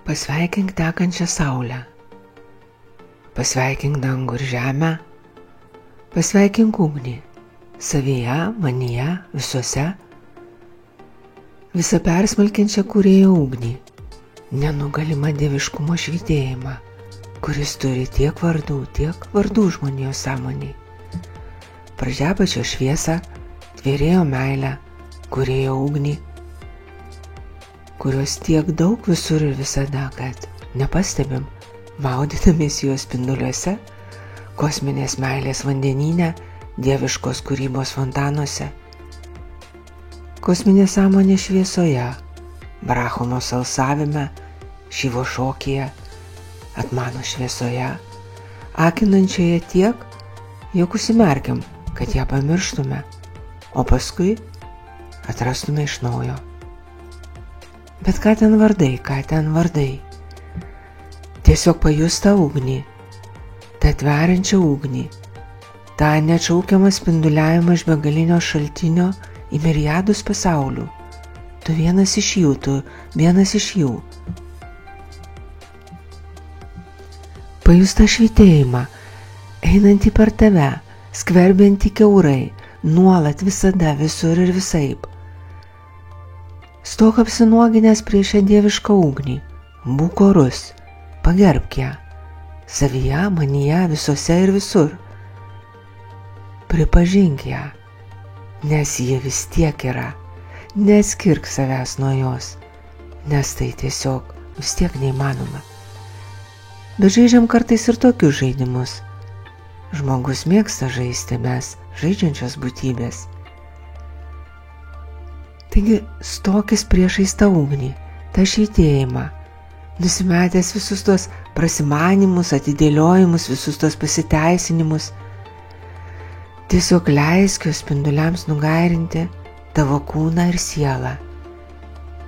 Pasveikink tekančią saulę, pasveikink dangų ir žemę, pasveikink ugnį, savyje, manyje, visuose, visą persmelkiančią kūrėjo ugnį, nenugalimą dieviškumo švytėjimą, kuris turi tiek vardų žmonijos sąmonėj. Pradžiapačio šviesą, tvėrėjo meilę, kūrėjo ugnį, kurios tiek daug visur ir visada, kad nepastebim, maudydamiesi jos spinduliuose, kosminės meilės vandenyne, dieviškos kūrybos fontanuose, kosminės sąmonės šviesoje, Brahmos alsavime, Šivo šokyje, Atmano šviesoje, akinančioje tiek, jog užsimerkiam, kad ją pamirštume, o paskui atrastume iš naujo. Bet ką ten vardai? Tiesiog pajus tą ugnį, tą tveriančią ugnį, tą neatšaukiamą spinduliavimą iš begalinio šaltinio į miriadus pasaulių. Tu vienas iš jų. Pajus tą švytėjimą, einantį per tave, skverbiantį kiaurai, nuolat, visada, visur ir visaip. Stok apsinuoginęs prieš šią dievišką ugnį, būk orus, pagerbk ją, savyje, manyje, visuose ir visur. Pripažink ją, nes ji vis tiek yra, neskirk savęs nuo jos, nes tai tiesiog vis tiek neįmanoma. Bet žaidžiam kartais ir tokius žaidimus. Žmogus mėgsta žaisti, mes žaidžiančios būtybės. Taigi stokis priešais tą ugnį, tą švytėjimą, nusimetęs visus tos prasimanimus, atidėliojimus, visus tos pasiteisinimus. Tiesiog leisk jos spinduliams nugairinti tavo kūną ir sielą,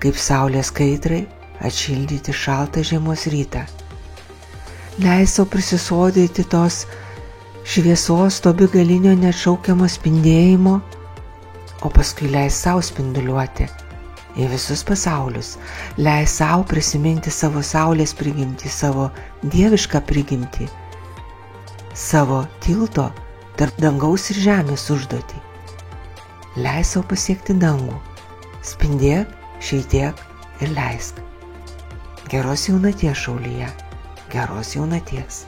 kaip saulės kaitrai atšildyti šaltą žiemos rytą. Leis sau prisisodyti tos šviesos, to begalinio neatšaukiamo spindėjimo, o paskui leis sau spinduliuoti į visus pasaulius, leis sau prisiminti savo saulės prigimtį, savo dievišką prigimtį, savo tilto tarp dangaus ir žemės užduotį. Leis sau pasiekti dangų, spindėk, švytėk ir leisk. Geros jaunaties, šaulyje, geros jaunaties.